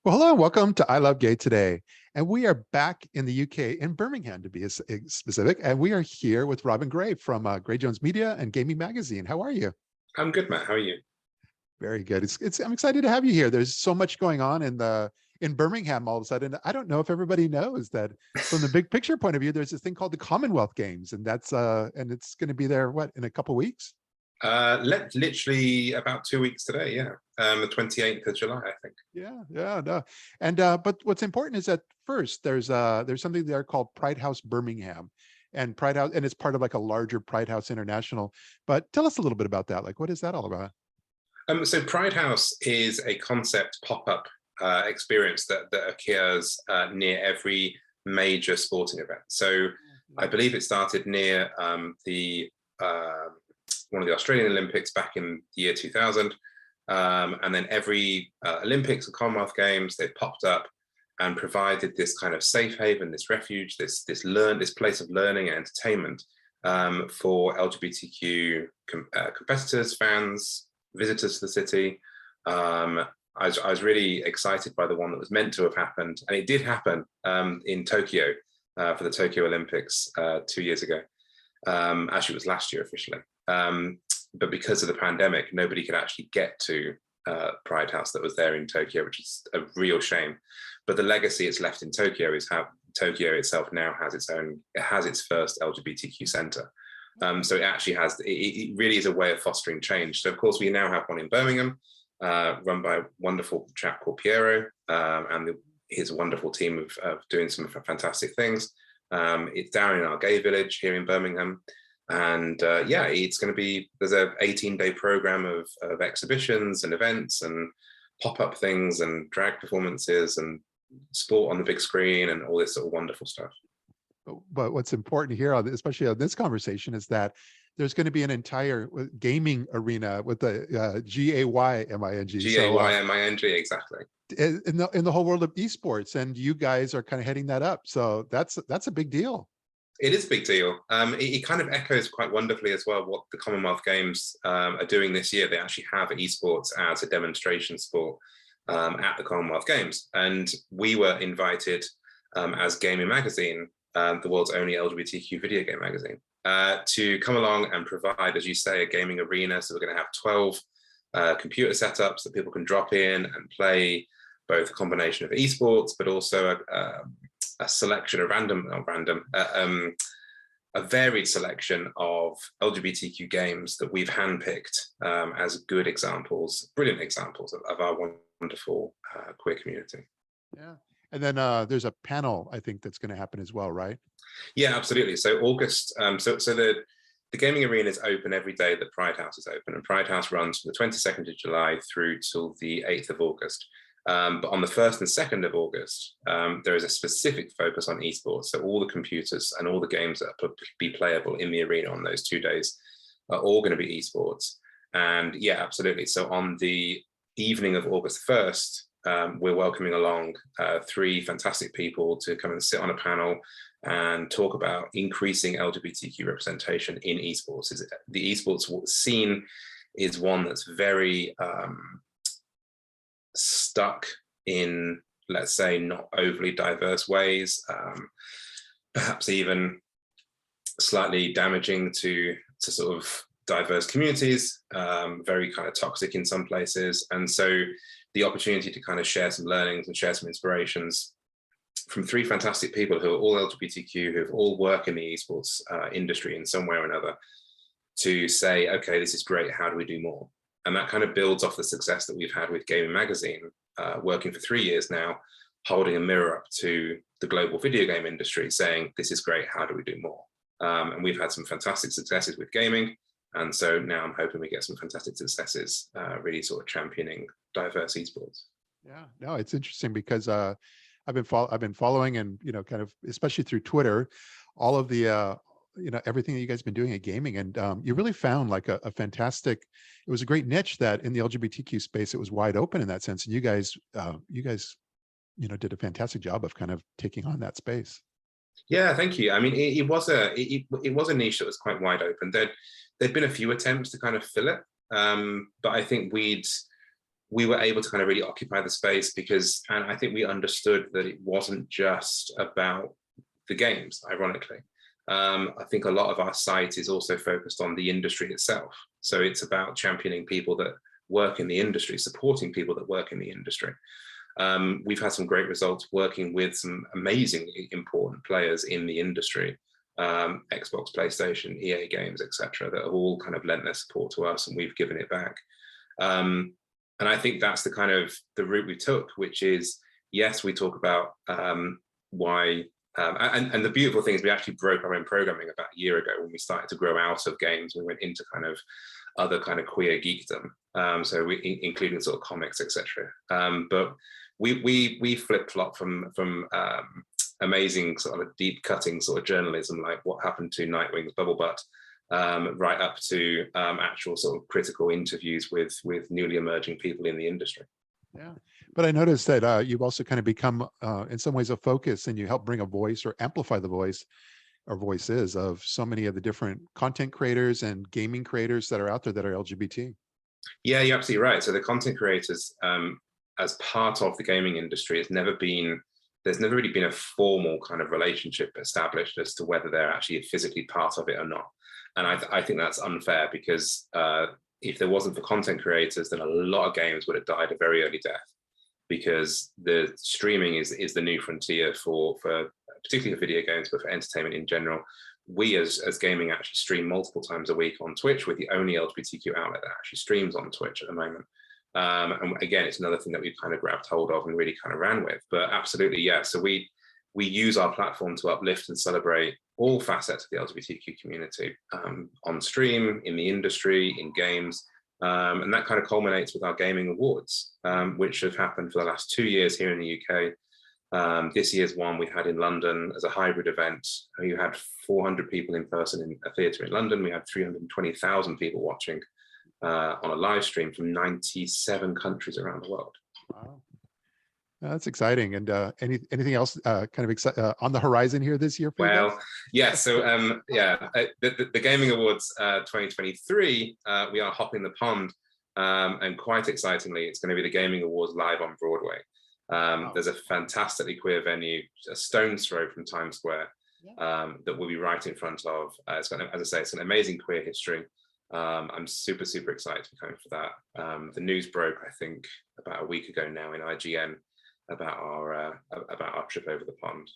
Well, hello and welcome to I Love Gay today. And we are back in the UK in Birmingham to be specific. And we are here with Robin Gray from Gray Jones Media and Gayming Magazine. How are you? I'm good, Matt. How are you? Very good. I'm excited to have you here. There's so much going on in Birmingham all of a sudden. I don't know if everybody knows that from the big picture point of view, there's this thing called the Commonwealth Games, and and it's going to be there in a couple of weeks. Literally about 2 weeks today, yeah. The 28th of July, I think. Yeah, no. And but what's important is that first there's something there called Pride House Birmingham, and Pride House, and it's part of like a larger Pride House International. But tell us a little bit about that. Like, what is that all about? So Pride House is a concept pop-up experience that occurs near every major sporting event. So I believe it started near one of the Australian Olympics back in the year 2000. And then every Olympics and Commonwealth Games, they've popped up and provided this kind of safe haven, this refuge, this place of learning and entertainment for LGBTQ competitors, fans, visitors to the city. I was really excited by the one that was meant to have happened, and it did happen in Tokyo for the Tokyo Olympics 2 years ago. Actually, it was last year officially. But because of the pandemic, nobody could actually get to Pride House that was there in Tokyo, which is a real shame. But the legacy it's left in Tokyo is how Tokyo itself now has its first LGBTQ center. So it actually it really is a way of fostering change. So of course we now have one in Birmingham, run by a wonderful chap called Piero, and his wonderful team of doing some fantastic things. It's down in our gay village here in Birmingham. And it's going to be, there's a 18-day program of exhibitions and events and pop-up things and drag performances and sport on the big screen and all this sort of wonderful stuff. But what's important here, especially on this conversation, is that there's going to be an entire gaming arena with the Gayming. Gayming, exactly. In the whole world of esports, and you guys are kind of heading that up. So that's a big deal. It is a big deal. It kind of echoes quite wonderfully as well what the Commonwealth Games are doing this year. They actually have esports as a demonstration sport at the Commonwealth Games. And we were invited as Gayming Magazine, the world's only LGBTQ video game magazine, to come along and provide, as you say, a gaming arena. So we're going to have 12 computer setups that people can drop in and play both a combination of esports, but also a selection of a varied selection of LGBTQ games that we've handpicked as good examples, brilliant examples of our wonderful queer community. Yeah, and then there's a panel, I think, that's going to happen as well, right? Yeah, absolutely. So August, so the Gaming Arena is open every day that Pride House is open, and Pride House runs from the 22nd of July through till the 8th of August. But on the 1st and 2nd of August, there is a specific focus on esports. So all the computers and all the games that be playable in the arena on those 2 days are all going to be esports. And yeah, absolutely. So on the evening of August 1st, we're welcoming along 3 fantastic people to come and sit on a panel and talk about increasing LGBTQ representation in esports. The esports scene is one that's very stuck in, let's say, not overly diverse ways, perhaps even slightly damaging to sort of diverse communities, very kind of toxic in some places. And so the opportunity to kind of share some learnings and share some inspirations from 3 fantastic people who are all LGBTQ, who have all worked in the esports industry in some way or another, to say, okay, this is great, how do we do more? And that kind of builds off the success that we've had with Gayming Magazine, working for 3 years now, holding a mirror up to the global video game industry, saying, this is great, how do we do more? And we've had some fantastic successes with gaming. And so now I'm hoping we get some fantastic successes, really sort of championing diverse esports. Yeah, no, it's interesting because I've been following, and kind of especially through Twitter, all of the everything that you guys have been doing at gaming, and you really found like a fantastic. It was a great niche that in the LGBTQ space it was wide open in that sense, and you guys did a fantastic job of kind of taking on that space. Yeah, thank you. I mean, it was a niche that was quite wide open. There'd been a few attempts to kind of fill it, but I think we'd we were able to kind of really occupy the space and I think we understood that it wasn't just about the games, ironically. I think a lot of our site is also focused on the industry itself. So it's about championing people that work in the industry, supporting people that work in the industry. We've had some great results working with some amazingly important players in the industry, Xbox, PlayStation, EA Games, etc., that have all kind of lent their support to us, and we've given it back. And I think that's the kind of the route we took, which is, yes, we talk about why, and the beautiful thing is we actually broke our own programming about a year ago when we started to grow out of games. We went into kind of other kind of queer geekdom, so we including sort of comics, etc. But we flip-flop from amazing sort of deep cutting sort of journalism, like what happened to Nightwing's Bubble Butt, right up to actual sort of critical interviews with newly emerging people in the industry. Yeah, but I noticed that you've also kind of become, in some ways, a focus, and you help bring a voice or amplify the voice or voices of so many of the different content creators and gaming creators that are out there that are LGBT. Yeah, you're absolutely right. So the content creators, as part of the gaming industry, there's never really been a formal kind of relationship established as to whether they're actually physically part of it or not. And I think that's unfair, because if there wasn't for content creators, then a lot of games would have died a very early death, because the streaming is the new frontier for particularly for video games, but for entertainment in general. We as gaming actually stream multiple times a week on Twitch. We're the only LGBTQ outlet that actually streams on Twitch at the moment. And again, it's another thing that we've kind of grabbed hold of and really kind of ran with. But absolutely, yeah. So we use our platform to uplift and celebrate all facets of the LGBTQ community, on stream, in the industry, in games. And that kind of culminates with our Gayming Awards, which have happened for the last 2 years here in the UK. This year's one we had in London as a hybrid event. You had 400 people in person in a theatre in London. We had 320,000 people watching on a live stream from 97 countries around the world. Wow. That's exciting. And anything else kind of on the horizon here this year for you guys? Yeah. So the Gayming Awards 2023, we are hopping the pond, and quite excitingly, it's going to be the Gayming Awards live on Broadway. Wow. There's a fantastically queer venue, a stone's throw from Times Square, that we'll be right in front of. It's got, as I say, it's an amazing queer history. I'm super excited to be coming for that. The news broke, I think, about a week ago now in IGN about our trip over the pond.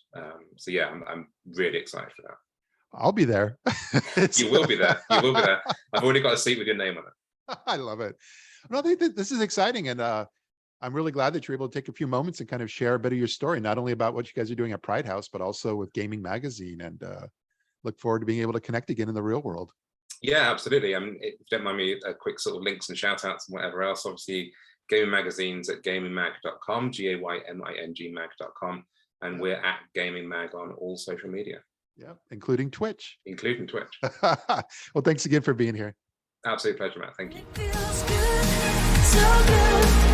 So yeah, I'm really excited for that. I'll be there. You will be there. You will be there. I've already got a seat with your name on it. I love it. No, I think that this is exciting, and I'm really glad that you're able to take a few moments and kind of share a bit of your story, not only about what you guys are doing at Pride House, but also with Gayming Magazine, and look forward to being able to connect again in the real world. Yeah, absolutely. If you don't mind me, a quick sort of links and shout outs and whatever else, obviously Gayming Magazine's at gaymingmag.com, GAYMING mag.com, and we're at Gayming Mag on all social media. Yeah, including Twitch. Including Twitch. Well, thanks again for being here. Absolute pleasure, Matt. Thank you. It feels good, so good.